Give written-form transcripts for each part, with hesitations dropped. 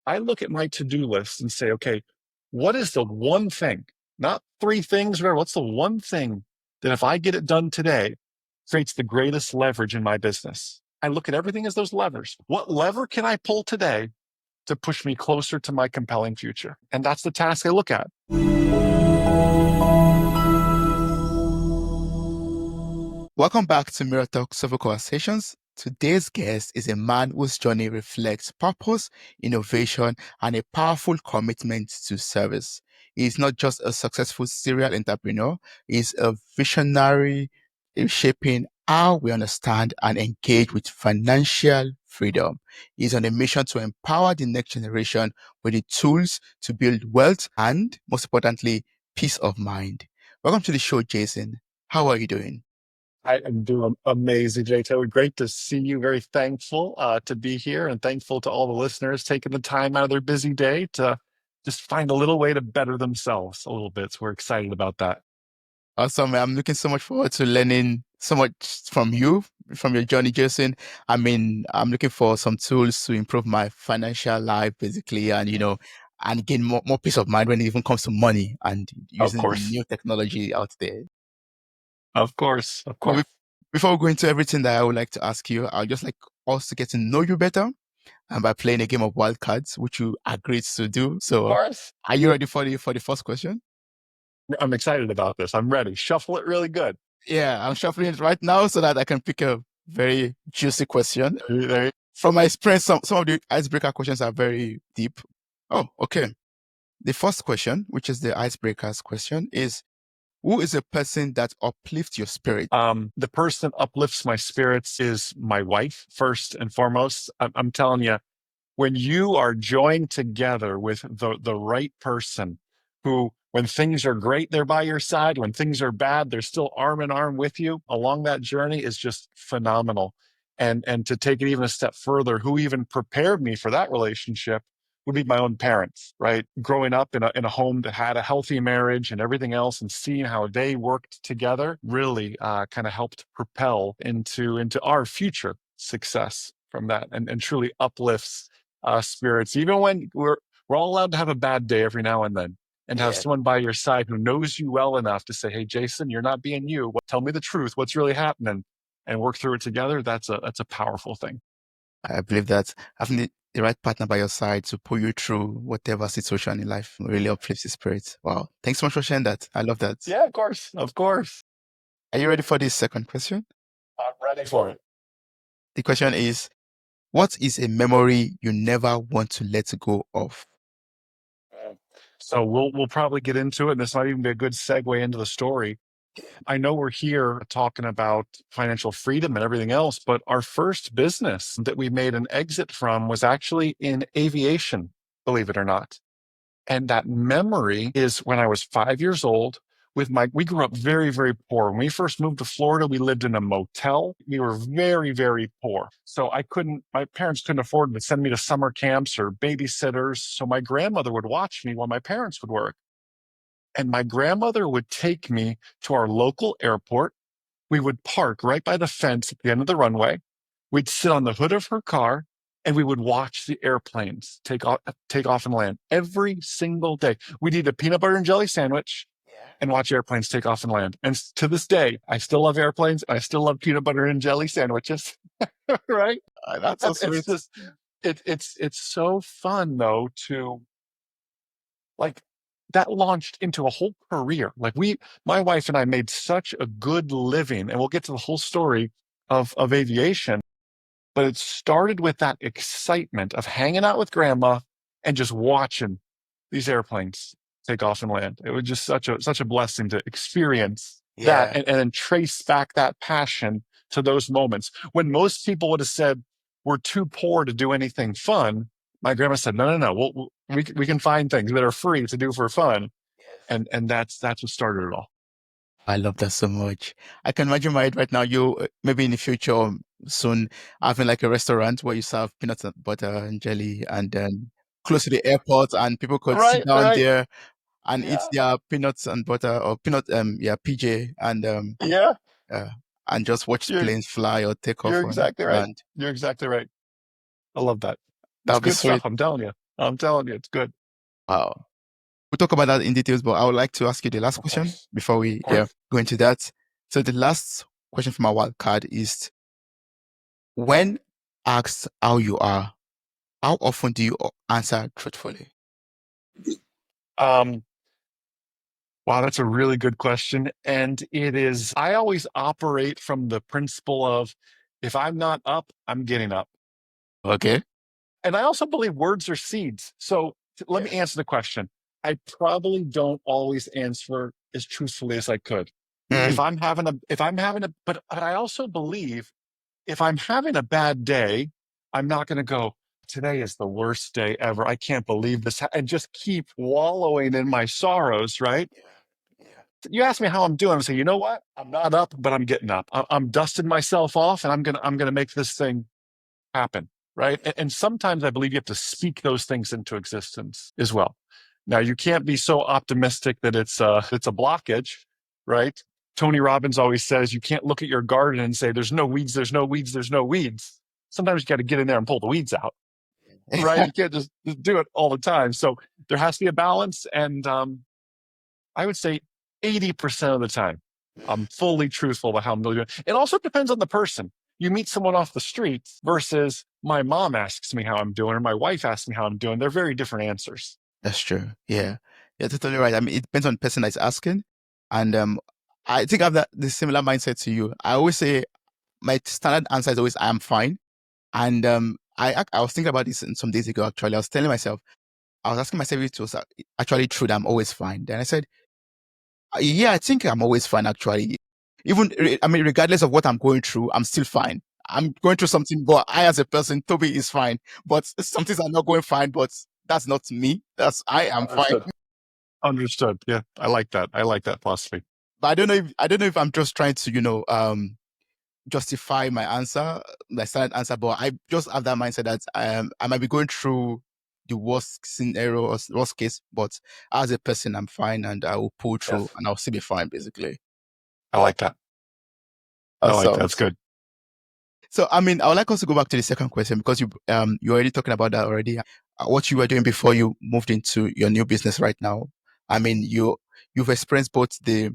I look at my to-do list and say, okay, what is the one thing, not three things, whatever, what's the one thing that if I get it done today creates the greatest leverage in my business? I look at everything as those levers. What lever can I pull today to push me closer to my compelling future? And that's the task I look at. Welcome back to Mirror Talk Soulful Conversations. Today's guest is a man whose journey reflects purpose, innovation, and a powerful commitment to service. He is not just a successful serial entrepreneur, he is a visionary in shaping how we understand and engage with financial freedom. He is on a mission to empower the next generation with the tools to build wealth and, most importantly, peace of mind. Welcome to the show, Jason. How are you doing? I am doing amazing, Jay Taylor. Great to see you. Very thankful to be here and thankful to all the listeners taking the time out of their busy day to just find a little way to better themselves a little bit. So we're excited about that. Awesome. I'm looking so much forward to learning so much from you, from your journey, Jason. I mean, I'm looking for some tools to improve my financial life, basically, and gain more peace of mind when it even comes to money and Of using the course. new technology out there. Of course. Of But course. before we go into everything that I would like to ask you, I'd just like us to get to know you better and by playing a game of wildcards, which you agreed to do. Of So course. are you ready for the first question? I'm excited about this. I'm ready. Shuffle it really good. Yeah, I'm shuffling it right now so that I can pick a very juicy question. There From my experience, some of the icebreaker questions are very deep. Oh, okay. The first question, which is the icebreakers question, is who is a person that uplifts your spirit? The person that uplifts my spirits is my wife, first and foremost. I'm telling you, when you are joined together with the right person who, when things are great, they're by your side. When things are bad, they're still arm in arm with you along that journey is just phenomenal. And to take it even a step further, who even prepared me for that relationship would be my own parents, right? Growing up in a home that had a healthy marriage and everything else, and seeing how they worked together really kind of helped propel into our future success from that, and truly uplifts spirits, even when we're all allowed to have a bad day every now and then, and have Yeah, someone by your side who knows you well enough to say, "Hey, Jason, you're not being you. Tell me the truth. What's really happening?" And work through it together. That's a powerful thing. I believe that having the right partner by your side to pull you through whatever situation in life really uplifts your spirit. Wow. Thanks so much for sharing that. I love that. Yeah, of course, of course. Are you ready for this second question? I'm ready for it. The question is, what is a memory you never want to let go of? So we'll probably get into it, and this might even be a good segue into the story. I know we're here talking about financial freedom and everything else, but our first business that we made an exit from was actually in aviation, believe it or not. And that memory is when I was 5 years old we grew up very, very poor. When we first moved to Florida, we lived in a motel. We were very, very poor. So my parents couldn't afford to send me to summer camps or babysitters. So my grandmother would watch me while my parents would work. And my grandmother would take me to our local airport. We would park right by the fence at the end of the runway. We'd sit on the hood of her car and we would watch the airplanes take off and land every single day. We'd eat a peanut butter and jelly sandwich and watch airplanes take off and land. And to this day, I still love airplanes. I still love peanut butter and jelly sandwiches. Right? That's so It's sweet. just, it's so fun though to like that launched into a whole career. My wife and I made such a good living, and we'll get to the whole story of aviation, but it started with that excitement of hanging out with grandma and just watching these airplanes take off and land. It was just such a blessing to experience that Yeah. and then trace back that passion to those moments when most people would have said, we're too poor to do anything fun. My grandma said, no, no, no. We can find things that are free to do for fun. And that's what started it all. I love that so much. I can imagine right now, you maybe in the future or soon having like a restaurant where you serve peanut and butter and jelly and then close to the airport and people could sit Right, down right. there and eat Yeah, their peanuts and butter or PJ yeah. uh, and just watch You're planes fly or take you're off on exactly right. land. You're exactly right. I love that. It's That'll be good sweet. stuff. I'm telling you. I'm telling you, it's good. Wow. We'll talk about that in details, but I would like to ask you the last Of question course. before we Of course. go into that. So the last question from our wild card is, when asked how you are, how often do you answer truthfully? Um, wow, that's a really good question. And it is, I always operate from the principle of if I'm not up, I'm getting up. Okay. And I also believe words are seeds. So let me Yeah. answer the question. I probably don't always answer as truthfully as I could. Mm. If I'm having a, but I also believe if I'm having a bad day, I'm not going to go, today is the worst day ever. I can't believe this, and just keep wallowing in my sorrows, right? Yeah. Yeah. You ask me how I'm doing, I'm saying, you know what? I'm not up, but I'm getting up. I'm dusting myself off, and I'm gonna make this thing happen, right? And sometimes I believe you have to speak those things into existence as well. Now you can't be so optimistic that it's a blockage, right? Tony Robbins always says you can't look at your garden and say there's no weeds, there's no weeds, there's no weeds. Sometimes you got to get in there and pull the weeds out, right? You can't just do it all the time. So there has to be a balance, and I would say 80% of the time, I'm fully truthful about how I'm doing. It also depends on the person. You meet someone off the street versus my mom asks me how I'm doing or my wife asks me how I'm doing. They're very different answers. That's true. Yeah. You're totally right. I mean, it depends on the person that's asking. And I think I have the similar mindset to you. I always say my standard answer is always I am fine. And I was thinking about this some days ago, actually. I was telling myself, I was asking myself if it was actually true that I'm always fine. Then I said, yeah, I think I'm always fine, actually. I mean, regardless of what I'm going through, I'm still fine. I'm going through something, but I, as a person, Toby is fine. But some things are not going fine, but that's not me. I am fine. Understood. Understood. Yeah, I like that. I like that philosophy. But I don't know if I'm just trying to, justify my answer, my standard answer, but I just have that mindset that I might be going through the worst scenario or worst case, but as a person, I'm fine and I will pull through Yes. and I'll still be fine, basically. I like that. I like that. Awesome. That's good. So, I mean, I would like us to go back to the second question because you're already talking about that already. What you were doing before you moved into your new business right now. I mean, you've experienced both the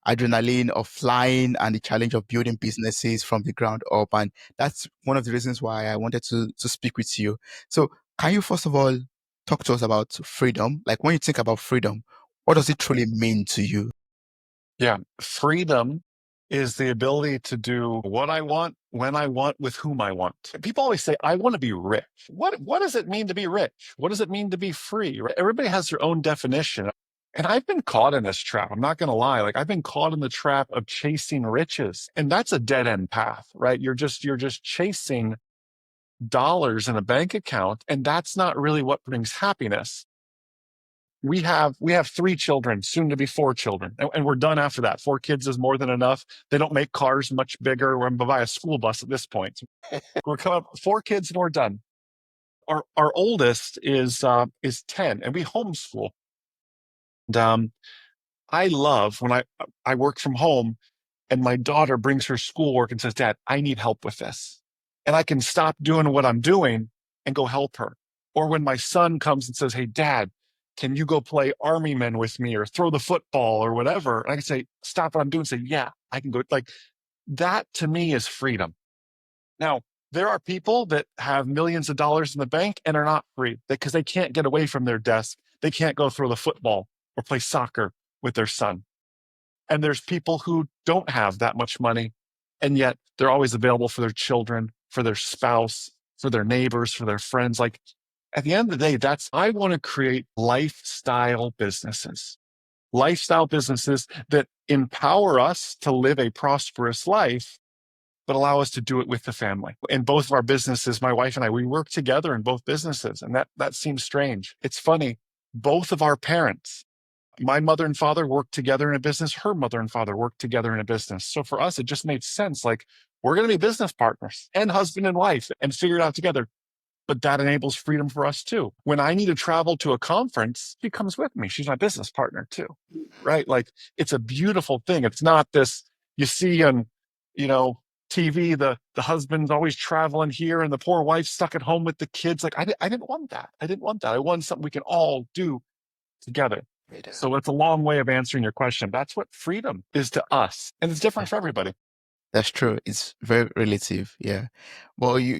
adrenaline of flying and the challenge of building businesses from the ground up, and that's one of the reasons why I wanted to speak with you. So, can you first of all talk to us about freedom? Like, when you think about freedom, what does it truly mean to you? Yeah. Freedom is the ability to do what I want, when I want, with whom I want. People always say, I want to be rich. What does it mean to be rich? What does it mean to be free? Right? Everybody has their own definition. And I've been caught in this trap. I'm not going to lie. Like I've been caught in the trap of chasing riches. And that's a dead end path, right? You're just chasing dollars in a bank account. And that's not really what brings happiness. We have three children, soon to be four children, and we're done after that. Four kids is more than enough. They don't make cars much bigger. We're going to buy a school bus at this point. We're coming up four kids and we're done. Our oldest is 10, and we homeschool. And I love when I work from home and my daughter brings her schoolwork and says, Dad, I need help with this. And I can stop doing what I'm doing and go help her. Or when my son comes and says, Hey, Dad, can you go play army men with me or throw the football or whatever? And I can say, Stop what I'm doing. Say, Yeah, I can go. Like that to me is freedom. Now, there are people that have millions of dollars in the bank and are not free because they can't get away from their desk. They can't go throw the football or play soccer with their son. And there's people who don't have that much money, and yet they're always available for their children, for their spouse, for their neighbors, for their friends. Like at the end of the day, I want to create lifestyle businesses that empower us to live a prosperous life, but allow us to do it with the family. In both of our businesses, my wife and I, we work together in both businesses. And that seems strange. It's funny. Both of our parents, my mother and father worked together in a business. Her mother and father worked together in a business. So for us, it just made sense. Like we're going to be business partners and husband and wife and figure it out together. But that enables freedom for us too. When I need to travel to a conference, she comes with me. She's my business partner too, right? Like it's a beautiful thing. It's not this you see on, you know, TV, the husband's always traveling here and the poor wife's stuck at home with the kids. Like I didn't want that. I didn't want that. I wanted something we can all do together. So it's a long way of answering your question. That's what freedom is to us. And it's different for everybody. That's true. It's very relative. Yeah. Well, you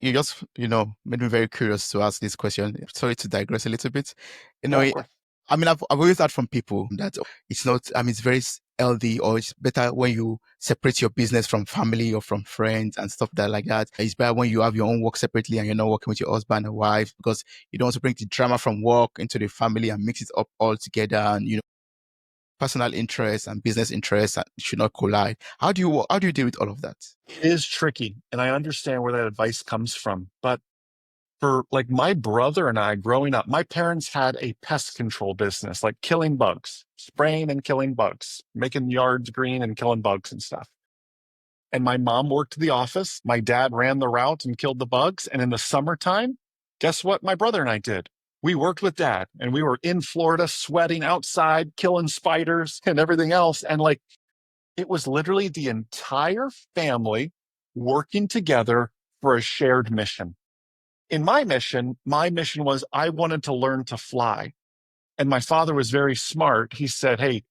just, made me very curious to ask this question. Sorry to digress a little bit. You No, know, of course. I've always heard from people that it's not, it's very healthy, or it's better when you separate your business from family or from friends and stuff like that. It's better when you have your own work separately and you're not working with your husband and wife, because you don't want to bring the drama from work into the family and mix it up all together. And, personal interests and business interests should not collide. How do you deal with all of that? It is tricky. And I understand where that advice comes from. But for like my brother and I growing up, my parents had a pest control business, like killing bugs, spraying and killing bugs, making yards green and killing bugs and stuff. And my mom worked the office. My dad ran the route and killed the bugs. And in the summertime, guess what my brother and I did? We worked with dad and we were in Florida sweating outside, killing spiders and everything else. And like, it was literally the entire family working together for a shared mission. In my mission was I wanted to learn to fly. And my father was very smart. He said, "Hey,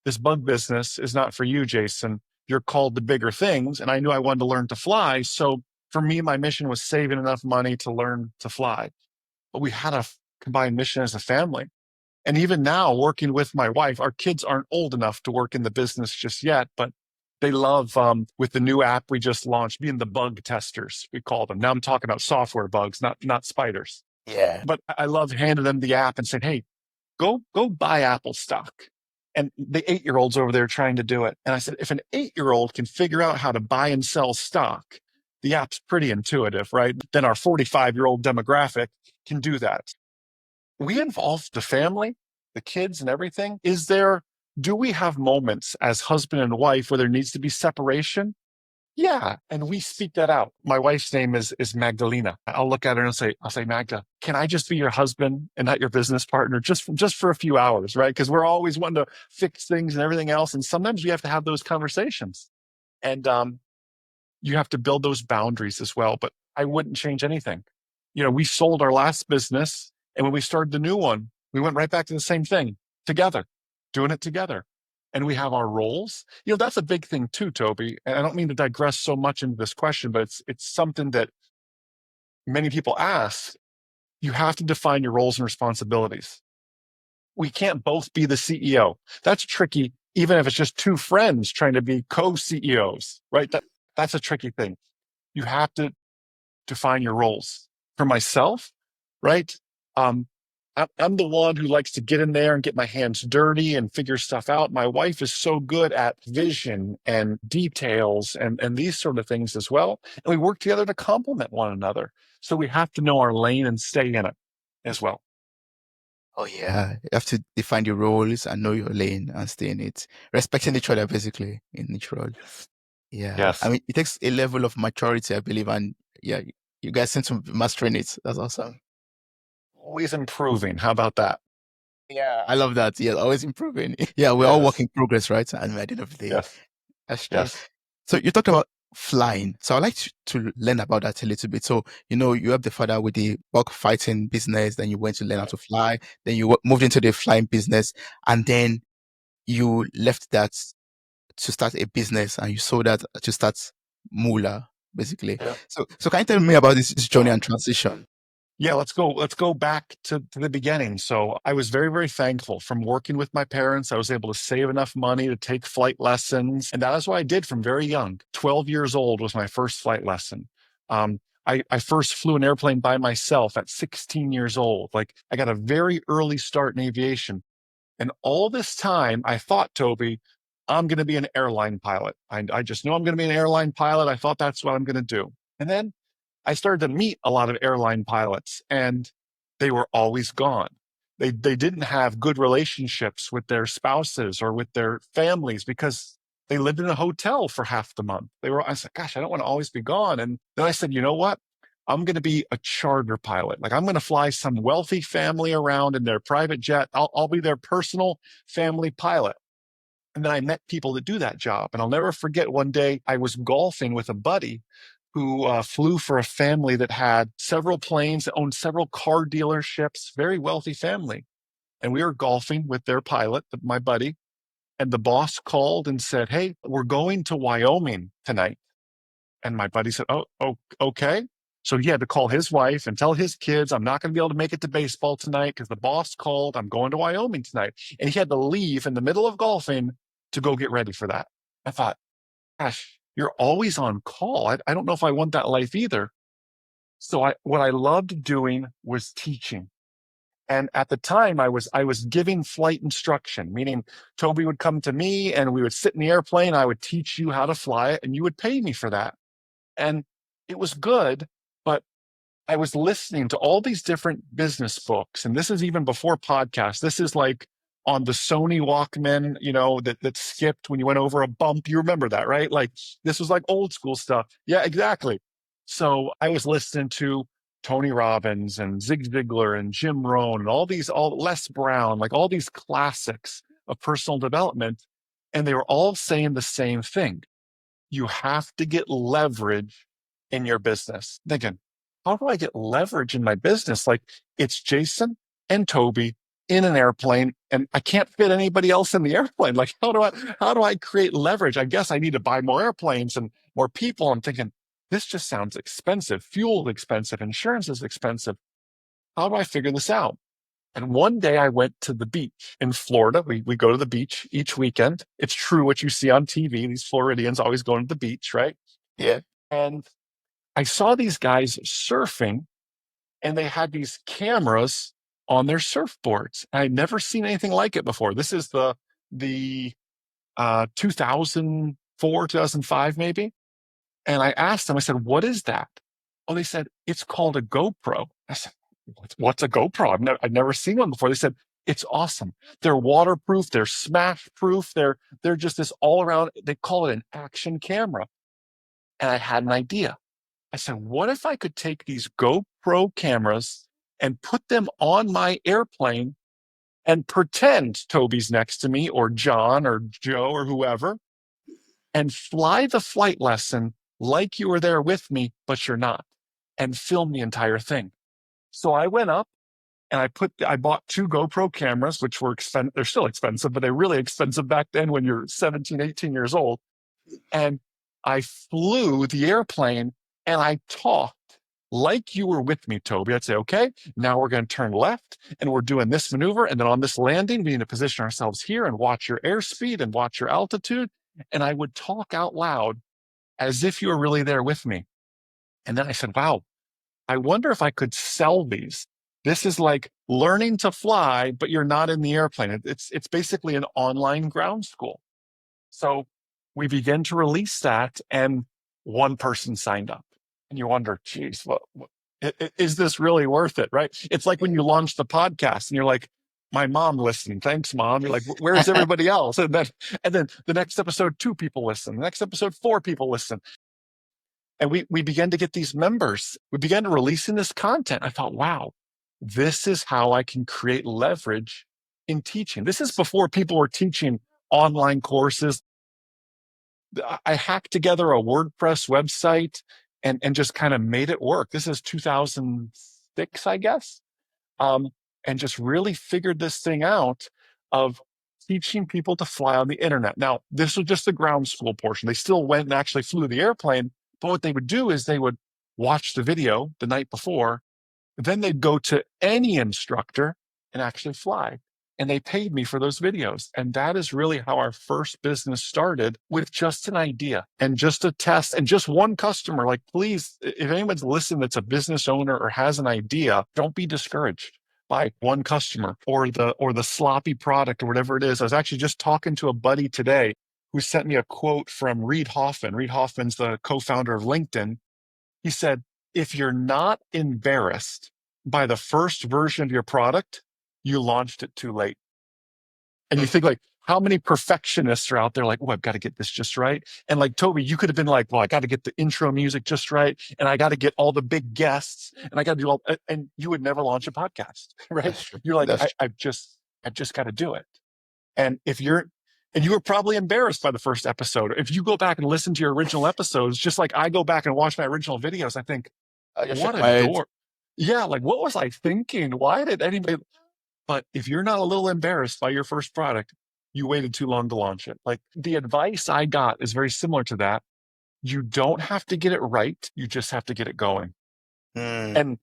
this bug business is not for you, Jason. You're called to bigger things." And I knew I wanted to learn to fly. So for me, my mission was saving enough money to learn to fly. But we had a combined mission as a family. And even now, working with my wife, our kids aren't old enough to work in the business just yet, but they love with the new app we just launched, being the bug testers, we call them. Now I'm talking about software bugs, not spiders. Yeah. But I love handing them the app and saying, "Hey, go buy Apple stock." And the 8-year-olds over there trying to do it. And I said, if an 8-year-old can figure out how to buy and sell stock, the app's pretty intuitive, right? Then our 45-year-old demographic can do that. We involve the family, the kids and everything. Do we have moments as husband and wife where there needs to be separation? Yeah. And we speak that out. My wife's name is Magdalena. I'll look at her and I'll say, "Magda, can I just be your husband and not your business partner just for a few hours?" Right. Because we're always wanting to fix things and everything else. And sometimes we have to have those conversations. And you have to build those boundaries as well. But I wouldn't change anything. We sold our last business. And when we started the new one, we went right back to the same thing together, doing it together. And we have our roles. That's a big thing too, Toby. And I don't mean to digress so much into this question, but it's something that many people ask. You have to define your roles and responsibilities. We can't both be the CEO. That's tricky, even if it's just two friends trying to be co-CEOs, right? That's a tricky thing. You have to define your roles. For myself, right? Um, I'm the one who likes to get in there and get my hands dirty and figure stuff out. My wife is so good at vision and details and these sort of things as well. And we work together to complement one another. So we have to know our lane and stay in it as well. Oh yeah, you have to define your roles and know your lane and stay in it, respecting each other basically in each role. Yeah, I Yes. mean, it takes a level of maturity, I believe, and yeah, you guys seem to be mastering it. That's awesome. Always improving. How about that? Yeah, I love that. Yeah, always improving. Yeah, we're all work Yes. in progress, right? And at the end of the day, Yes. that's true. Yes. So you talked about flying. So I'd like to learn about that a little bit. So, you helped the father with the bug fighting business, then you went to learn how to fly, then you moved into the flying business, and then you left that to start a business and you sold that to start Moola, basically. Yeah. So can you tell me about this journey and transition? Yeah, let's go back to the beginning. So I was very, very thankful from working with my parents. I was able to save enough money to take flight lessons. And that is what I did from very young. 12 years old was my first flight lesson. I first flew an airplane by myself at 16 years old. Like I got a very early start in aviation. And all this time I thought, Toby, I'm going to be an airline pilot. I just know I'm going to be an airline pilot. I thought that's what I'm going to do. And then I started to meet a lot of airline pilots and they were always gone. They didn't have good relationships with their spouses or with their families because they lived in a hotel for half the month. I said, gosh, I don't want to always be gone. And then I said, you know what? I'm going to be a charter pilot. Like I'm going to fly some wealthy family around in their private jet. I'll be their personal family pilot. And then I met people that do that job. And I'll never forget one day I was golfing with a buddy who flew for a family that had several planes, that owned several car dealerships, very wealthy family. And we were golfing with their pilot, my buddy. And the boss called and said, "Hey, we're going to Wyoming tonight." And my buddy said, "Oh, okay." So he had to call his wife and tell his kids, "I'm not going to be able to make it to baseball tonight because the boss called. I'm going to Wyoming tonight." And he had to leave in the middle of golfing to go get ready for that. I thought, gosh, you're always on call. I don't know if I want that life either. So what I loved doing was teaching. And at the time I was giving flight instruction, meaning Toby would come to me and we would sit in the airplane. I would teach you how to fly it and you would pay me for that. And it was good, but I was listening to all these different business books. And this is even before podcasts. This is like on the Sony Walkman, that skipped when you went over a bump. You remember that, right? Like this was like old school stuff. Yeah, exactly. So I was listening to Tony Robbins and Zig Ziglar and Jim Rohn and all Les Brown, like all these classics of personal development. And they were all saying the same thing. You have to get leverage in your business. Thinking, how do I get leverage in my business? Like it's Jason and Toby in an airplane and I can't fit anybody else in the airplane. Like how do I create leverage? I guess I need to buy more airplanes and more people. I'm thinking, this just sounds expensive. Fuel is expensive. Insurance is expensive. How do I figure this out? And one day I went to the beach in Florida. We go to the beach each weekend. It's true what you see on TV. These Floridians always going to the beach, right? Yeah. And I saw these guys surfing and they had these cameras on their surfboards. I'd never seen anything like it before. This is the 2004, 2005 maybe. And I asked them, I said, "What is that?" Oh, they said, "It's called a GoPro." I said, "What's a GoPro? I've never seen one before." They said, "It's awesome. They're waterproof. They're smash proof. They're just this all around. They call it an action camera." And I had an idea. I said, "What if I could take these GoPro cameras and put them on my airplane and pretend Toby's next to me or John or Joe or whoever and fly the flight lesson like you were there with me, but you're not, and film the entire thing?" So I went up and I bought two GoPro cameras, which were expensive. They're still expensive, but they're really expensive back then when you're 17, 18 years old. And I flew the airplane and I talked like you were with me, Toby. I'd say, "Okay, now we're going to turn left and we're doing this maneuver. And then on this landing, we need to position ourselves here and watch your airspeed and watch your altitude." And I would talk out loud as if you were really there with me. And then I said, "Wow, I wonder if I could sell these." This is like learning to fly, but you're not in the airplane. It's basically an online ground school. So we began to release that, and one person signed up. And you wonder, geez, is this really worth it? Right? It's like when you launch the podcast, and you're like, "My mom listened. Thanks, mom." You're like, "Where's everybody else?" And then the next episode, 2 people listen. The next episode, 4 people listen. And we began to get these members. We began to releasing this content. I thought, wow, this is how I can create leverage in teaching. This is before people were teaching online courses. I hacked together a WordPress website and just kind of made it work. This is 2006, I guess. Um, and just really figured this thing out of teaching people to fly on the internet. Now, this was just the ground school portion. They still went and actually flew the airplane, but what they would do is they would watch the video the night before, then they'd go to any instructor and actually fly. And they paid me for those videos. And that is really how our first business started, with just an idea and just a test and just one customer. Like, please, if anyone's listening that's a business owner or has an idea, don't be discouraged by one customer or the sloppy product or whatever it is. I was actually just talking to a buddy today who sent me a quote from Reid Hoffman. Reid Hoffman's the co-founder of LinkedIn. He said, "If you're not embarrassed by the first version of your product, you launched it too late." And you think, like, how many perfectionists are out there like, "Oh, I've got to get this just right." And like, Toby, you could have been like, "Well, I got to get the intro music just right. And I got to get all the big guests and I got to do all," and you would never launch a podcast, right? That's true. You're like, That's true. I've just got to do it. And if you're And you were probably embarrassed by the first episode. If you go back and listen to your original episodes, just like I go back and watch my original videos, I think, I just what shook a my head. door. Yeah, like what was I thinking? Why did anybody? But if you're not a little embarrassed by your first product, you waited too long to launch it. Like the advice I got is very similar to that. You don't have to get it right. You just have to get it going. Mm. And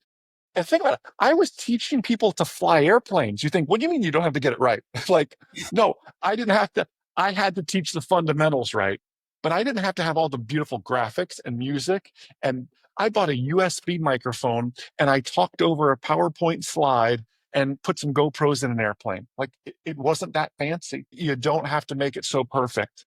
and think about it. I was teaching people to fly airplanes. You think, what do you mean you don't have to get it right? Like, no, I didn't have to. I had to teach the fundamentals right, but I didn't have to have all the beautiful graphics and music. And I bought a USB microphone and I talked over a PowerPoint slide and put some GoPros in an airplane. Like, it wasn't that fancy. You don't have to make it so perfect.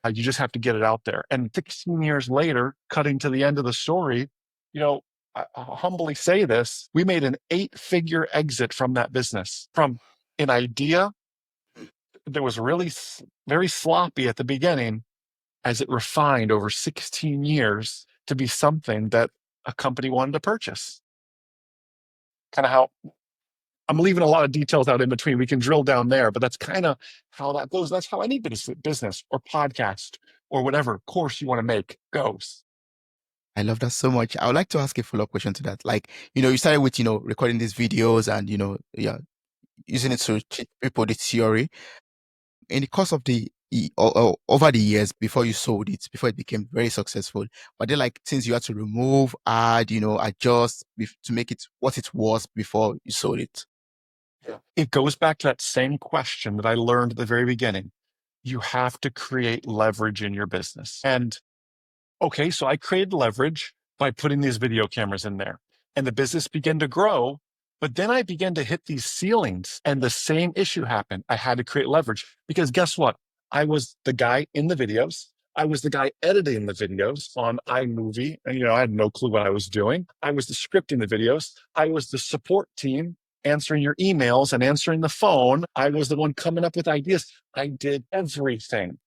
You just have to get it out there. And 16 years later, cutting to the end of the story, you know, I'll humbly say this, we made an 8-figure exit from that business, from an idea that was really very sloppy at the beginning, as it refined over 16 years to be something that a company wanted to purchase. Kind of how I'm leaving a lot of details out in between. We can drill down there, but that's kind of how that goes. That's how any business or podcast or whatever course you want to make goes. I love that so much. I would like to ask a follow-up question to that. Like, you started with, recording these videos and, yeah, using it to teach people the theory. In the course of over the years before you sold it, before it became very successful, but then like things you had to remove, add, adjust to make it what it was before you sold it. It goes back to that same question that I learned at the very beginning. You have to create leverage in your business. And okay, so I created leverage by putting these video cameras in there, and the business began to grow. But then I began to hit these ceilings, and the same issue happened. I had to create leverage because guess what? I was the guy in the videos. I was the guy editing the videos on iMovie. And, I had no clue what I was doing. I was the scripting the videos. I was the support team answering your emails and answering the phone. I was the one coming up with ideas. I did everything.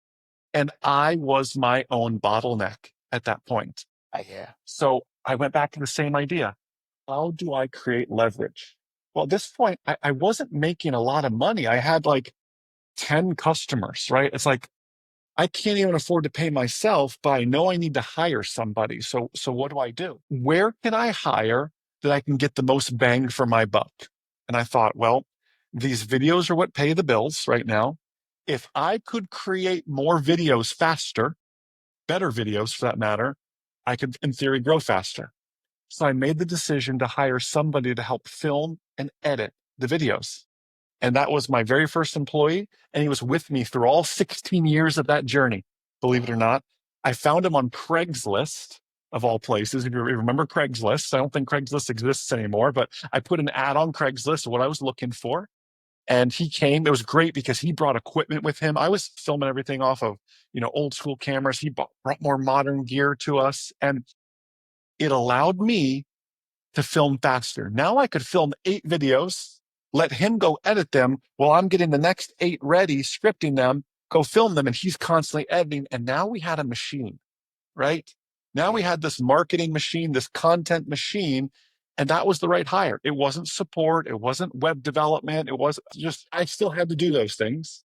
And I was my own bottleneck at that point. Yeah. So I went back to the same idea. How do I create leverage? Well, at this point, I wasn't making a lot of money. I had like 10 customers, right? It's like, I can't even afford to pay myself, but I know I need to hire somebody. So what do I do? Where can I hire that I can get the most bang for my buck? And I thought, well, these videos are what pay the bills right now. If I could create more videos faster, better videos for that matter, I could, in theory, grow faster. So I made the decision to hire somebody to help film and edit the videos. And that was my very first employee. And he was with me through all 16 years of that journey. Believe it or not, I found him on Craigslist, of all places. If you remember Craigslist, I don't think Craigslist exists anymore, but I put an ad on Craigslist of what I was looking for. And he came. It was great because he brought equipment with him. I was filming everything off of, old school cameras. He brought more modern gear to us. And it allowed me to film faster. Now I could film 8 videos, let him go edit them while I'm getting the next 8 ready, scripting them, go film them, and he's constantly editing. And now we had a machine, right? Now we had this marketing machine, this content machine, and that was the right hire. It wasn't support. It wasn't web development. It was just, I still had to do those things,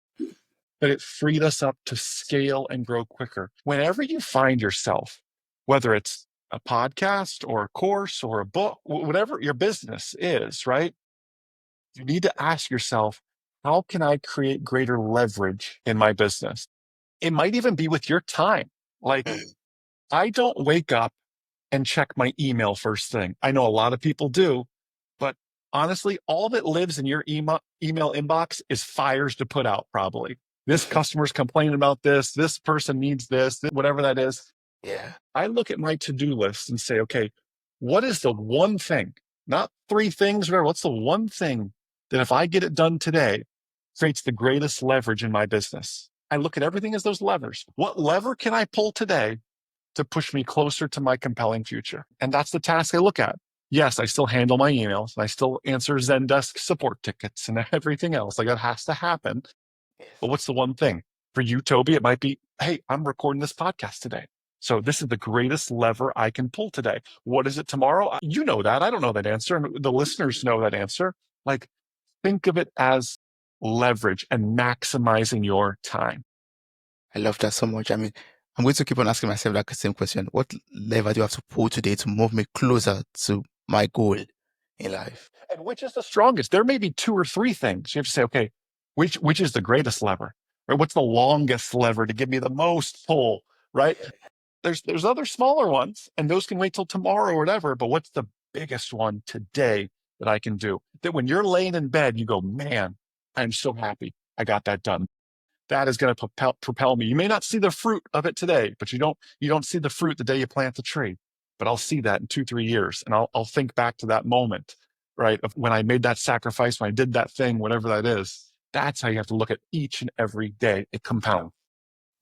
but it freed us up to scale and grow quicker. Whenever you find yourself, whether it's a podcast or a course or a book, whatever your business is, right? You need to ask yourself, how can I create greater leverage in my business? It might even be with your time. Like, I don't wake up and check my email first thing. I know a lot of people do, but honestly, all that lives in your email inbox is fires to put out, probably. This customer's complaining about this. This person needs this, whatever that is. Yeah. I look at my to-do list and say, okay, what is the one thing, not 3 things, whatever, what's the one thing that if I get it done today, creates the greatest leverage in my business? I look at everything as those levers. What lever can I pull today to push me closer to my compelling future? And that's the task I look at. Yes, I still handle my emails. I still answer Zendesk support tickets and everything else. Like, that has to happen. But what's the one thing? For you, Toby, it might be, hey, I'm recording this podcast today. So this is the greatest lever I can pull today. What is it tomorrow? You know that. I don't know that answer. And the listeners know that answer. Like, think of it as leverage and maximizing your time. I love that so much. I mean, I'm going to keep on asking myself that same question. What lever do I have to pull today to move me closer to my goal in life? And which is the strongest? There may be two or three things. You have to say, okay, which is the greatest lever? Right? What's the longest lever to give me the most pull? Right? There's other smaller ones, and those can wait till tomorrow or whatever. But what's the biggest one today that I can do? That when you're laying in bed, you go, man, I'm so happy I got that done. That is going to propel me. You may not see the fruit of it today, but you don't see the fruit the day you plant the tree. But I'll see that in 2, 3 years, and I'll think back to that moment, right, of when I made that sacrifice, when I did that thing, whatever that is. That's how you have to look at each and every day. It compounds.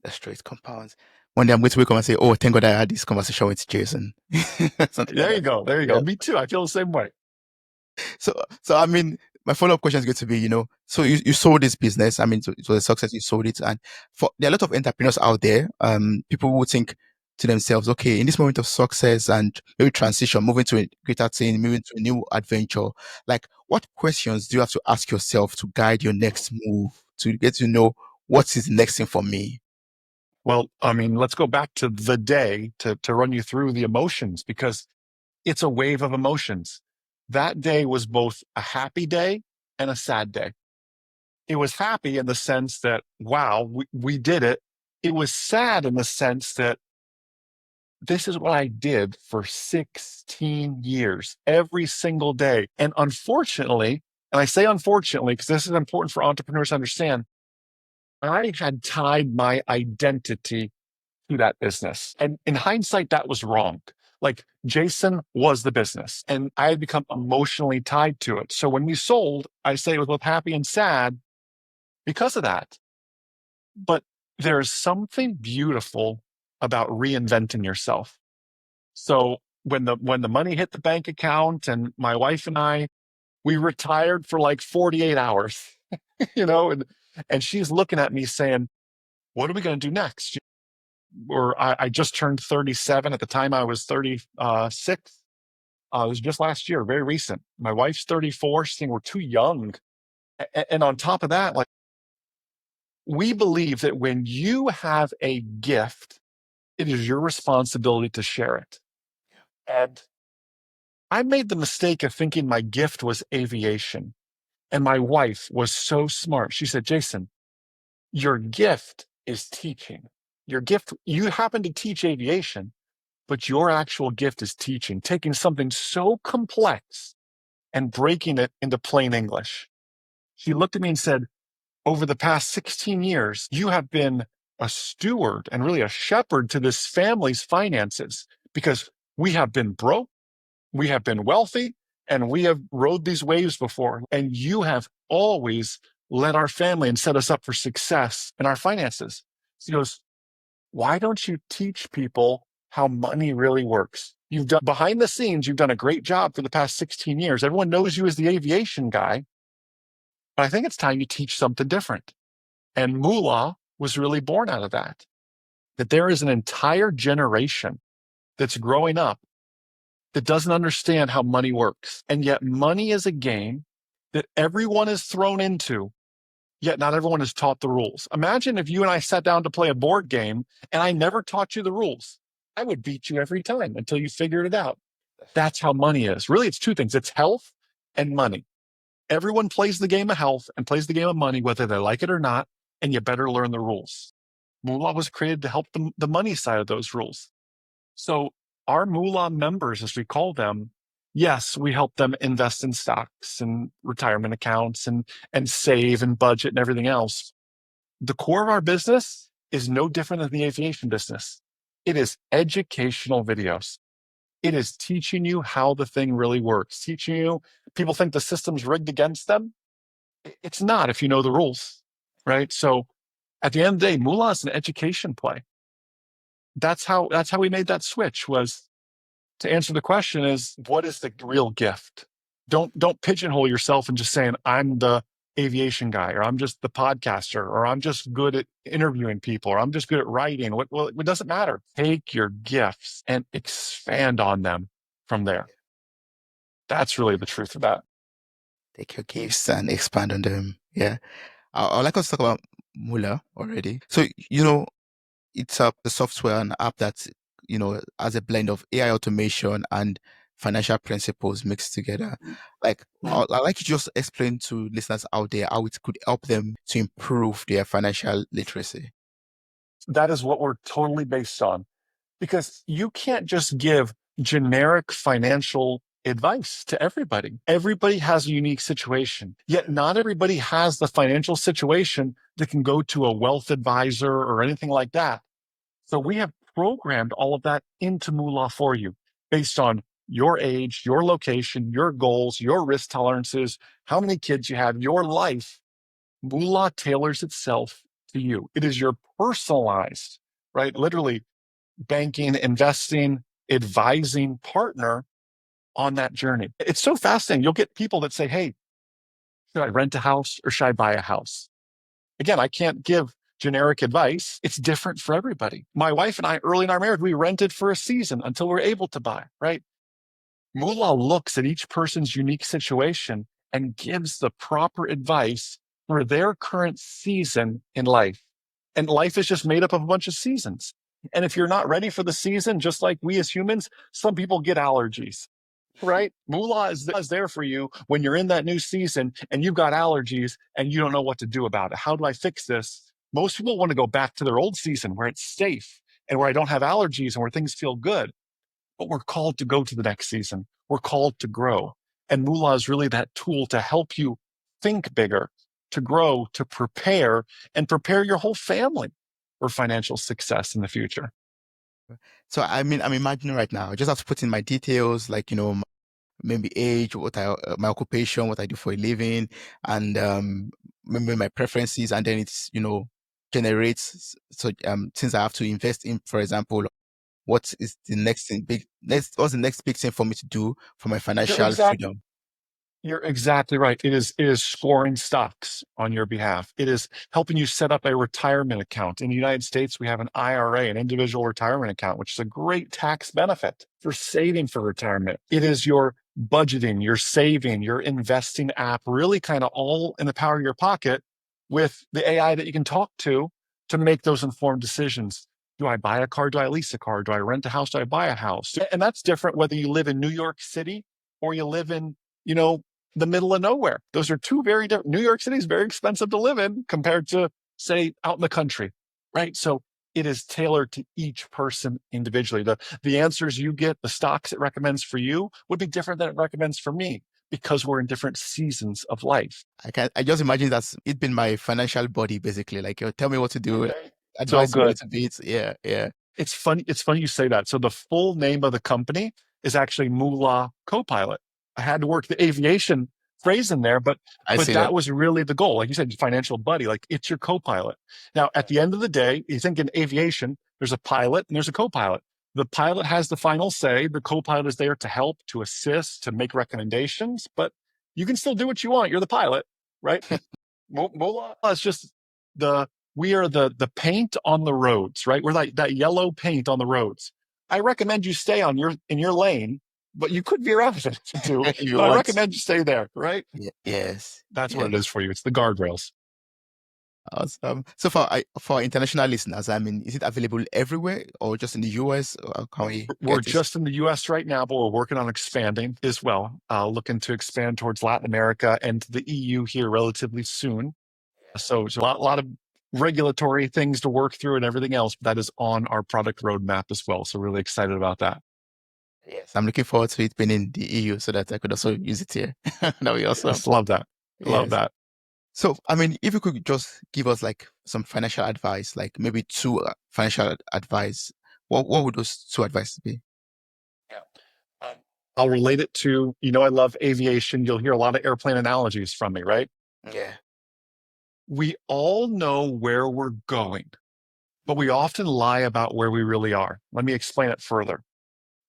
The straight compounds. One day I'm going to wake up and say, "Oh, thank God I had this conversation with Jason." Something like There you that. go. There you go. Yeah. Me too. I feel the same way. So I mean, my follow-up question is going to be, so you sold this business. I mean, so it was a success. You sold it, and there are a lot of entrepreneurs out there. People who think to themselves, okay, in this moment of success and maybe transition, moving to a greater thing, moving to a new adventure, like what questions do you have to ask yourself to guide your next move to get to know what is the next thing for me? Well, I mean, let's go back to the day to run you through the emotions because it's a wave of emotions. That day was both a happy day and a sad day. It was happy in the sense that, wow, we did it. It was sad in the sense that this is what I did for 16 years, every single day. And unfortunately, and I say unfortunately, because this is important for entrepreneurs to understand, I had tied my identity to that business. And in hindsight, that was wrong. Like Jason was the business and I had become emotionally tied to it. So when we sold, I say it was both happy and sad because of that. But there's something beautiful about reinventing yourself. So when the money hit the bank account and my wife and I, we retired for like 48 hours, and she's looking at me saying, what are we going to do next? Or I just turned 37. At the time I was 36. It was just last year, very recent. My wife's 34. She's saying we're too young. And on top of that, like we believe that when you have a gift, it is your responsibility to share it. And I made the mistake of thinking my gift was aviation. And my wife was so smart. She said, Jason, your gift is teaching. Your gift, you happen to teach aviation, but your actual gift is teaching, taking something so complex and breaking it into plain English. She looked at me and said, over the past 16 years, you have been a steward and really a shepherd to this family's finances because we have been broke, we have been wealthy, and we have rode these waves before. And you have always led our family and set us up for success in our finances. She goes, why don't you teach people how money really works? You've done behind the scenes, you've done a great job for the past 16 years. Everyone knows you as the aviation guy, but I think it's time you teach something different. And Moola was really born out of that, that there is an entire generation that's growing up that doesn't understand how money works. And yet money is a game that everyone is thrown into, yet not everyone is taught the rules. Imagine if you and I sat down to play a board game and I never taught you the rules. I would beat you every time until you figured it out. That's how money is. Really, it's two things. It's health and money. Everyone plays the game of health and plays the game of money, whether they like it or not, and you better learn the rules. Moola was created to help the money side of those rules. So our Moola members, as we call them, yes, we help them invest in stocks and retirement accounts and save and budget and everything else. The core of our business is no different than the aviation business. It is educational videos. It is teaching you how the thing really works. Teaching you, people think the system's rigged against them. It's not if you know the rules, right? So at the end of the day, Moola is an education play. That's how we made that switch, was to answer the question is, what is the real gift? Don't pigeonhole yourself and just saying, I'm the aviation guy, or I'm just the podcaster, or I'm just good at interviewing people, or I'm just good at writing. Well, it doesn't matter. Take your gifts and expand on them from there. That's really the truth of that. Take your gifts and expand on them. Yeah. I'd like us to talk about Moola already. So, it's the software and app that, has a blend of AI automation and financial principles mixed together. Like, I'd like you to just explain to listeners out there how it could help them to improve their financial literacy. That is what we're totally based on, because you can't just give generic financial advice to everybody. Everybody has a unique situation, yet not everybody has the financial situation that can go to a wealth advisor or anything like that. So we have programmed all of that into Moola for you based on your age, your location, your goals, your risk tolerances, how many kids you have, your life. Moola tailors itself to you. It is your personalized, right? Literally banking, investing, advising partner on that journey. It's so fascinating. You'll get people that say, hey, should I rent a house or should I buy a house? Again, I can't give generic advice. It's different for everybody. My wife and I, early in our marriage, we rented for a season until we were able to buy, right? Moolah looks at each person's unique situation and gives the proper advice for their current season in life. And life is just made up of a bunch of seasons. And if you're not ready for the season, just like we as humans, some people get allergies, right? Moolah is there for you when you're in that new season and you've got allergies and you don't know what to do about it. How do I fix this? Most people want to go back to their old season where it's safe and where I don't have allergies and where things feel good. But we're called to go to the next season. We're called to grow. And Moolah is really that tool to help you think bigger, to grow, to prepare, and prepare your whole family for financial success in the future. So, I mean, I'm imagining right now, I just have to put in my details, like, maybe age, my occupation, what I do for a living, and maybe my preferences, and then it's, generates, so things I have to invest in. For example, what is the what's the next big thing for me to do for my You're financial exact. freedom? You're exactly right. It is scoring stocks on your behalf. It is helping you set up a retirement account. In the United States, we have an IRA, an individual retirement account, which is a great tax benefit for saving for retirement. It is your budgeting, your saving, your investing app, really kind of all in the power of your pocket with the AI that you can talk to make those informed decisions. Do I buy a car? Do I lease a car? Do I rent a house? Do I buy a house? And that's different whether you live in New York City or you live in, you know, the middle of nowhere. Those are two very different. New York City is very expensive to live in compared to, say, out in the country, right? So it is tailored to each person individually. The answers you get, the stocks it recommends for you would be different than it recommends for me because we're in different seasons of life. I just imagine that's it been my financial body basically. Like, tell me what to do, So advise me a good. little bit. Yeah, yeah. It's funny. It's funny you say that. So the full name of the company is actually Moola Copilot. I had to work the aviation phrase in there, but I see that. that was really the goal. Like you said, financial buddy. Like it's your co-pilot. Now, at the end of the day, you think in aviation, there's a pilot and there's a co-pilot. The pilot has the final say. The co-pilot is there to help, to assist, to make recommendations, but you can still do what you want. You're the pilot, right? Moola is just the we are the paint on the roads, right? We're like that yellow paint on the roads. I recommend you stay on in your lane, but you could veer out of it if you do. If you But I want. recommend you stay there, right? Yes, That's what yes. it is for you. It's the guardrails. Awesome. So for international listeners, I mean, is it available everywhere or just in the US? Or how can we We're get this? just in the US right now, but we're working on expanding as well, looking to expand towards Latin America and the EU here relatively soon. So it's a lot of regulatory things to work through and everything else, but that is on our product roadmap as well. So really excited about that. Yes, I'm looking forward to it being in the EU so that I could also use it here. That would be awesome. Yes, love that. Love Yes. that. So, I mean, if you could just give us like some financial advice, like maybe two financial advice, what would those two advices be? Yeah. Um, I'll relate it to, I love aviation. You'll hear a lot of airplane analogies from me, right? Yeah. We all know where we're going, but we often lie about where we really are. Let me explain it further.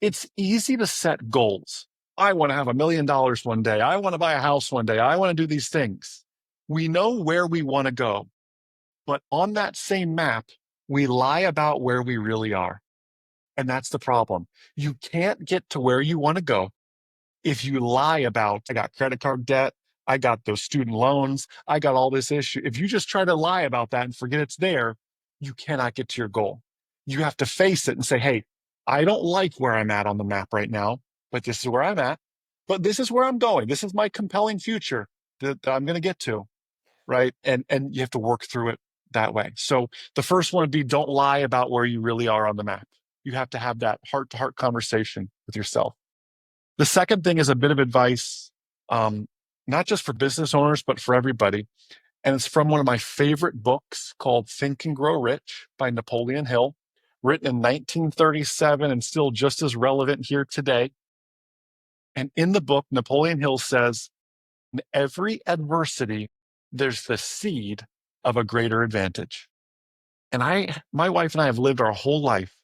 It's easy to set goals. I want to have $1 million one day. I want to buy a house one day. I want to do these things. We know where we want to go, but on that same map, we lie about where we really are. And that's the problem. You can't get to where you want to go if you lie about, I got credit card debt, I got those student loans, I got all this issue. If you just try to lie about that and forget it's there, you cannot get to your goal. you have to face it and say, hey, I don't like where I'm at on the map right now, but this is where I'm at. But this is where I'm going. This is my compelling future that I'm going to get to. Right. And you have to work through it that way. So the first one would be don't lie about where you really are on the map. You have to have that heart to heart conversation with yourself. The second thing is a bit of advice, not just for business owners, but for everybody. And it's from one of my favorite books called Think and Grow Rich by Napoleon Hill, written in 1937 and still just as relevant here today. And in the book, Napoleon Hill says, in every adversity, there's the seed of a greater advantage. And my wife and I have lived our whole life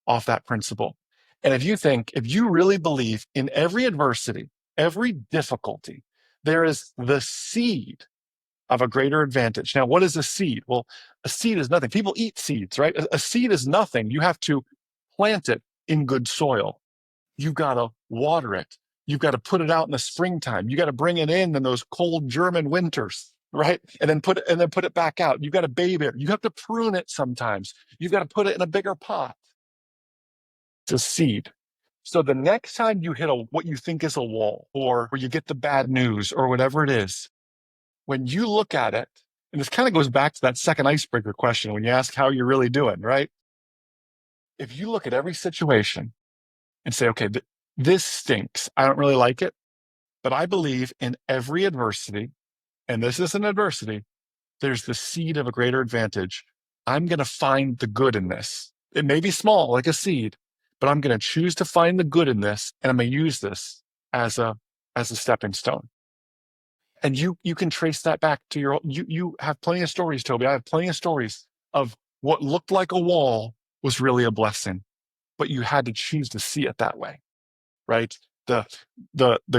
off that principle. And if you really believe in every adversity, every difficulty, there is the seed of a greater advantage. Now, what is a seed? Well, a seed is nothing. People eat seeds, right? A seed is nothing. You have to plant it in good soil. You've got to water it. You've got to put it out in the springtime. You got to bring it in those cold German winters, right? And then put it back out. You've got to baby it. You have to prune it sometimes. You've got to put it in a bigger pot. It's a seed. So the next time you hit what you think is a wall, or you get the bad news or whatever it is, when you look at it, and this kind of goes back to that second icebreaker question when you ask how you're really doing, right? If you look at every situation and say, okay, this stinks. I don't really like it, but I believe in every adversity, and this is an adversity, there's the seed of a greater advantage. I'm going to find the good in this. It may be small, like a seed, but I'm going to choose to find the good in this, and I'm going to use this as a stepping stone. And you can trace that back to you have plenty of stories, Toby. I have plenty of stories of what looked like a wall was really a blessing, but you had to choose to see it that way, right? The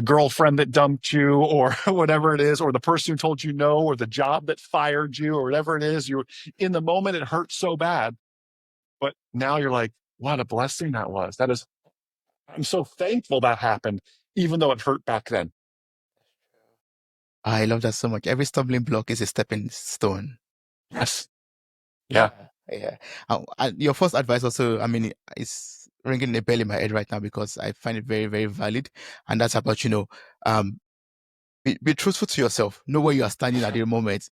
girlfriend that dumped you, or whatever it is, or the person who told you no, or the job that fired you, or whatever it is, you in the moment it hurt so bad, but now you're like, what a blessing that was. I'm so thankful that happened, even though it hurt back then. I love that so much. Every stumbling block is a stepping stone. Yes. Yeah. Yeah. And your first advice also, I mean, it's ringing a bell in my head right now because I find it very, very valid. And that's about, um, be truthful to yourself. Know where you are standing at the moment.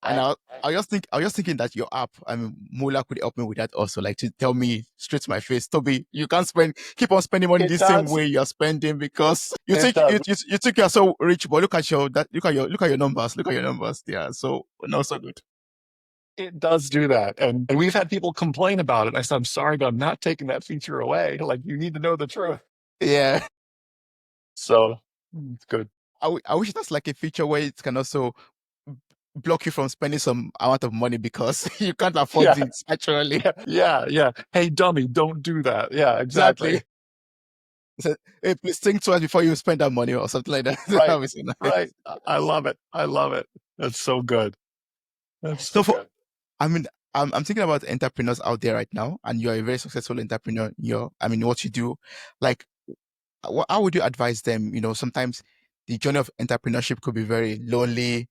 And I was just thinking that your app, I mean, Moola could help me with that also, like to tell me straight to my face, Toby, you can't keep on spending money It the same does. way you're spending because you It think does. you think you're so rich, but look at your numbers, Yeah, so not so good. It does do that. And we've had people complain about it. I said, I'm sorry, but I'm not taking that feature away. Like, you need to know the truth. Yeah, So it's good. I wish that's like a feature where it can also block you from spending some amount of money because you can't afford Yeah. it naturally. Yeah. Hey, dummy, don't do that. Yeah, Exactly. exactly. So, hey, please think twice before you spend that money or something like that. That Right. would be so Right. nice. I love it. I love it. That's so good. That's So so for good. I mean, I'm thinking about entrepreneurs out there right now, and you're a very successful entrepreneur. I mean, what you do, like, how would you advise them? Sometimes the journey of entrepreneurship could be very lonely,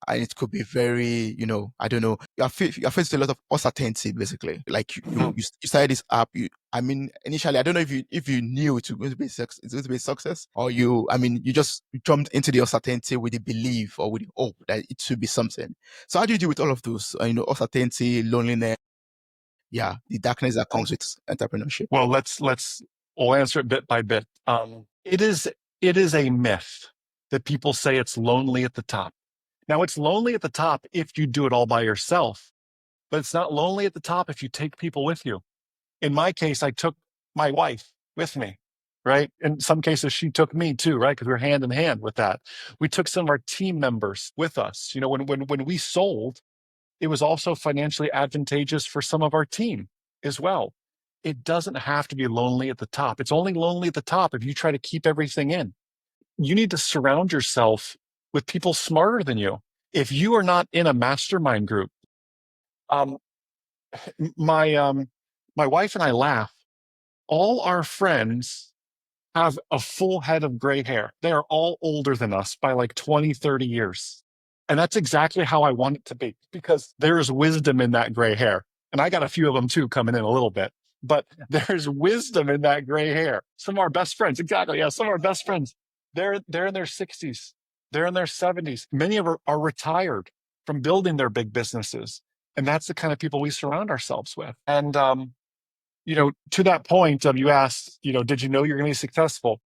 and it could be very, I don't know. You're faced with a lot of uncertainty, basically. Like Mhm. you started this app. I mean, initially, I don't know if you knew it's going to be it's going to be a success, or I mean, you just jumped into the uncertainty with the belief or with the hope that it should be something. So how do you deal with all of those? Uncertainty, loneliness, yeah, the darkness that comes with entrepreneurship. Well, we'll answer it bit by bit. It is a myth that people say it's lonely at the top. Now, it's lonely at the top if you do it all by yourself, but it's not lonely at the top if you take people with you. In my case, I took my wife with me, right? In some cases, she took me too, right? Because we're hand in hand with that. We took some of our team members with us. When we sold, it was also financially advantageous for some of our team as well. It doesn't have to be lonely at the top. It's only lonely at the top if you try to keep everything in. You need to surround yourself with people smarter than you. If you are not in a mastermind group, um, my my wife and I laugh. All our friends have a full head of gray hair. They are all older than us by like 20, 30 years. And that's exactly how I want it to be because there is wisdom in that gray hair. And I got a few of them too coming in a little bit. But there's wisdom in that gray hair. Some of our best friends, exactly. Yeah, some of our best friends, they're in their 60s, they're in their 70s. Many of them are retired from building their big businesses. And that's the kind of people we surround ourselves with. And to that point of you asked, did you know you're going to be successful?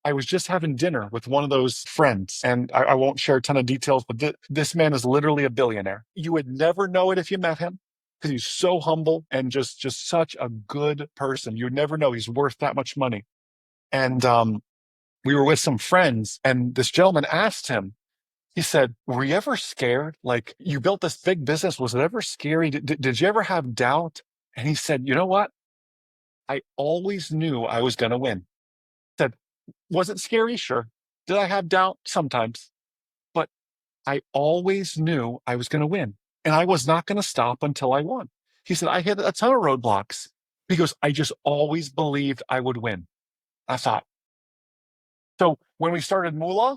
I was just having dinner with one of those friends, and I won't share a ton of details, but this man is literally a billionaire. You would never know it if you met him because he's so humble and just such a good person. You would never know he's worth that much money. And we were with some friends, and this gentleman asked him, he said, were you ever scared? Like, you built this big business. Was it ever scary? Did you ever have doubt? And he said, you know what? I always knew I was going to win. Said, was it scary? Sure. Did I have doubt? Sometimes. But I always knew I was going to win. And I was not going to stop until I won. He said, I hit a ton of roadblocks. He goes, I just always believed I would win. I thought, so when we started Moola,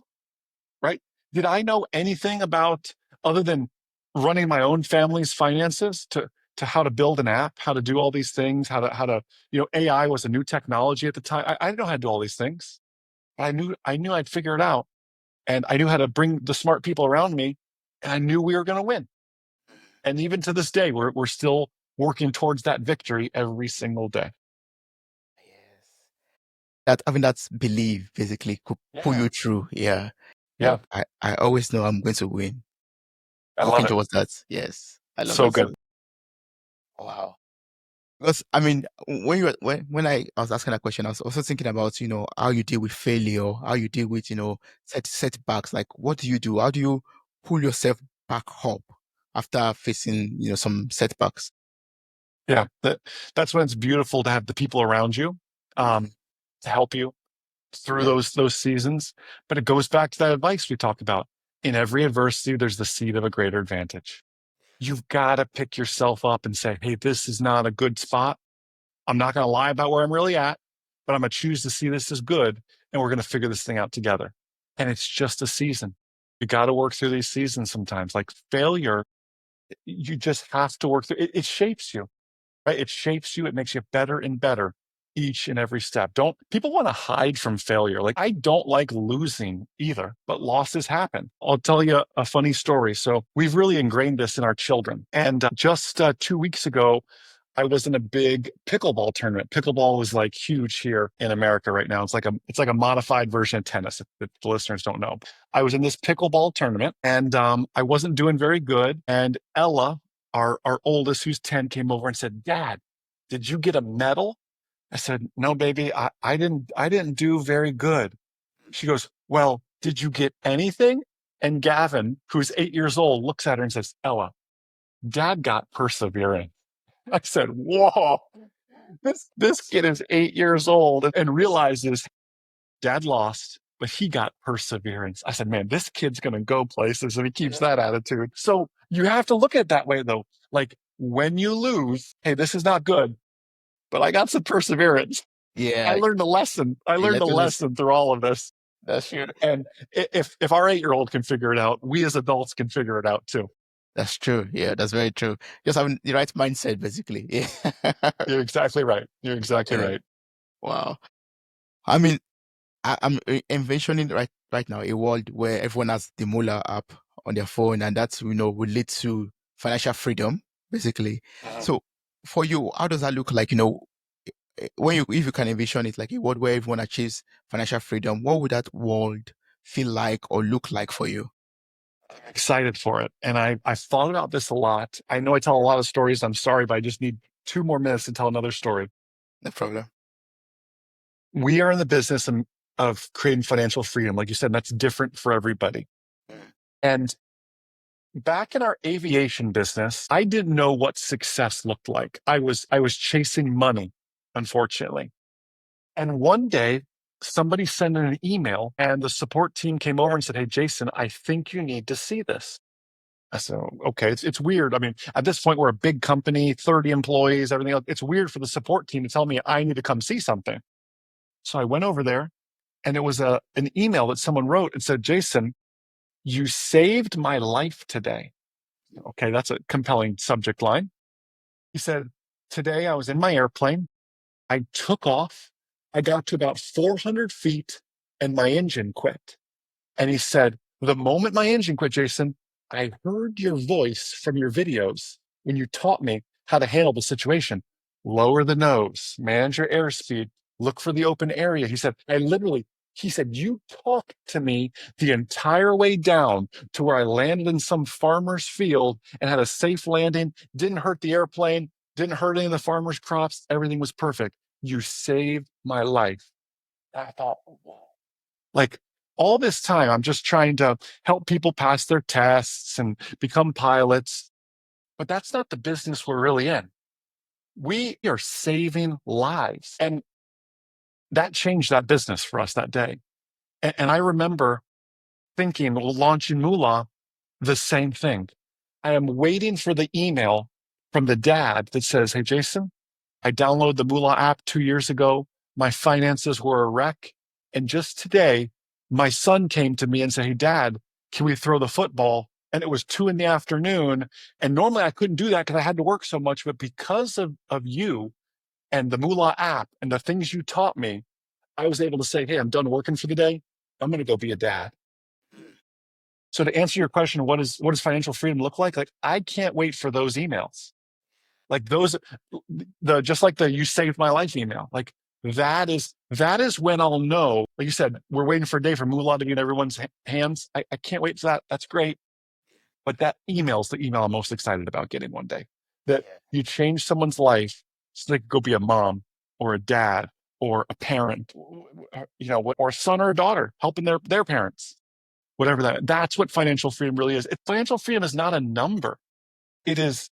right? Did I know anything about other than running my own family's finances to how to build an app, how to do all these things, how to AI was a new technology at the time. I didn't know how to do all these things. I knew I'd figure it out, and I knew how to bring the smart people around me, and I knew we were going to win. And even to this day, we're still working towards that victory every single day. Yes. That I mean that's belief basically could pull Yeah, you through. Yeah. yeah, Yeah. I always know I'm going to win. I love Working it. towards that. Yes. I love So that so good. wow. Because I mean, when I was asking that question, I was also thinking about how you deal with failure, how you deal with setbacks. Like, what do you do? How do you pull yourself back up after facing some setbacks? Yeah, that's when it's beautiful to have the people around you Mhm. to help you through Yeah, those seasons. But it goes back to that advice we talked about. In every adversity, there's the seed of a greater advantage. You've got to pick yourself up and say, hey, this is not a good spot. I'm not going to lie about where I'm really at, but I'm going to choose to see this as good. And we're going to figure this thing out together. And it's just a season. You got to work through these seasons sometimes. Like failure, you just have to work through it. It shapes you, right? It shapes you. It makes you better and better each and every step. Don't people want to hide from failure? Like, I don't like losing either, but losses happen. I'll tell you a funny story. So we've really ingrained this in our children. And just 2 weeks ago, I was in a big pickleball tournament. Pickleball is like huge here in America right now. It's like a modified version of tennis, if the listeners don't know. I was in this pickleball tournament, and I wasn't doing very good. And Ella, our oldest, who's 10, came over and said, Dad, did you get a medal? I said, no, baby, I didn't do very good. She goes, well, did you get anything? And Gavin, who's 8 years old, looks at her and says, Ella, Dad got perseverance. I said, whoa, this kid is 8 years old and realizes Dad lost, but he got perseverance. I said, man, this kid's going to go places if he keeps that attitude. So you have to look at it that way, though. Like, when you lose, hey, this is not good, but I got some perseverance. I yeah. learned a lesson. I You learned let a to lose. lesson through all of this. That's true. And if our 8-year-old can figure it out, we as adults can figure it out too. That's true. Yeah, that's very true. Just having the right mindset, basically. Yeah. You're exactly right. You're exactly Yeah. right. Wow. I mean, I'm envisioning right now a world where everyone has the Moola app on their phone, and that will lead to financial freedom, basically. So, for you, how does that look like? If you can envision it like a world where everyone achieves financial freedom, what would that world feel like or look like for you? Excited for it. And I've thought about this a lot. I know I tell a lot of stories. I'm sorry, but I just need 2 more minutes to tell another story. No problem. We are in the business of creating financial freedom. Like you said, that's different for everybody. Mm. And back in our aviation business, I didn't know what success looked like. I was chasing money, unfortunately. And one day, somebody sent in an email, and the support team came over and said, hey, Jason, I think you need to see this. I said, "Oh, okay, it's weird. I mean, at this point, we're a big company, 30 employees, everything else. It's weird for the support team to tell me I need to come see something." So I went over there, and it was an email that someone wrote and said, Jason, you saved my life today. Okay, that's a compelling subject line. He said, today I was in my airplane. I took off. I got to about 400 feet and my engine quit. And he said, the moment my engine quit, Jason, I heard your voice from your videos when you taught me how to handle the situation. Lower the nose, manage your airspeed, look for the open area. He said, he said, you talked to me the entire way down to where I landed in some farmer's field and had a safe landing, didn't hurt the airplane, didn't hurt any of the farmer's crops. Everything was perfect. You saved my life. I thought, whoa. Like, all this time, I'm just trying to help people pass their tests and become pilots. But that's not the business we're really in. We are saving lives. And that changed that business for us that day. And I remember thinking, well, launching Moola, the same thing. I am waiting for the email from the dad that says, hey, Jason, I downloaded the Moola app 2 years ago. My finances were a wreck. And just today, my son came to me and said, hey, Dad, can we throw the football? And it was 2 PM. And normally I couldn't do that because I had to work so much. But because of you and the Moola app and the things you taught me, I was able to say, hey, I'm done working for the day. I'm going to go be a dad. So to answer your question, what does financial freedom look like? Like, I can't wait for those emails. Like those, just like the "you saved my life" email. Like that is when I'll know. Like you said, we're waiting for a day for Moola to be in everyone's hands. I can't wait for that. That's great. But that email's the email I'm most excited about getting one day. That you change someone's life so they can go be a mom or a dad or a parent, or a son or a daughter helping their parents. Whatever that's what financial freedom really is. Financial freedom is not a number. It is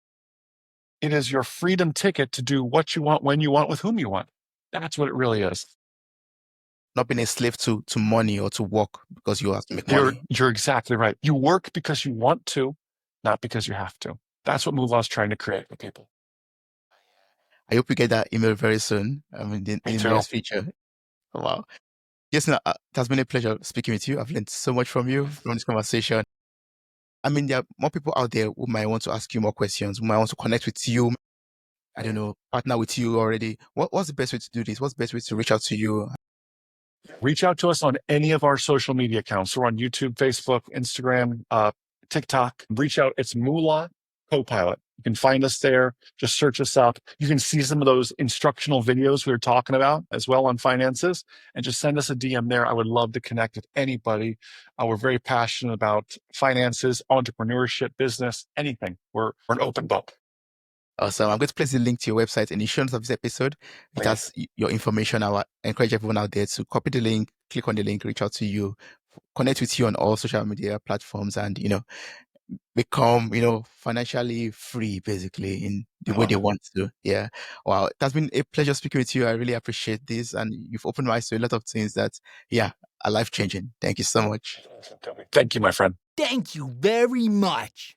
your freedom ticket to do what you want, when you want, with whom you want. That's what it really is. Not being a slave to money or to work because you have to make money. You're exactly right. You work because you want to, not because you have to. That's what Moola is trying to create for people. I hope you get that email very soon. In the nearest future. Wow. Yes, it has been a pleasure speaking with you. I've learned so much from you from this conversation. I mean, there are more people out there who might want to ask you more questions, who might want to connect with you. I don't know, partner with you already. What's the best way to do this? What's the best way to reach out to you? Reach out to us on any of our social media accounts. We're on YouTube, Facebook, Instagram, TikTok. Reach out. It's Moola Copilot. You can find us there. Just search us up. You can see some of those instructional videos we were talking about as well on finances, and just send us a DM there. I would love to connect with anybody. We're very passionate about finances, entrepreneurship, business, anything. We're an open book. Awesome. I'm going to place the link to your website in the show notes of this episode. It has your information. I will encourage everyone out there to copy the link, click on the link, reach out to you, connect with you on all social media platforms, and, become, financially free, basically, in the way they want to. Yeah. Wow. It has been a pleasure speaking with you. I really appreciate this. And you've opened my eyes to a lot of things that, are life-changing. Thank you so much. Thank you, my friend. Thank you very much.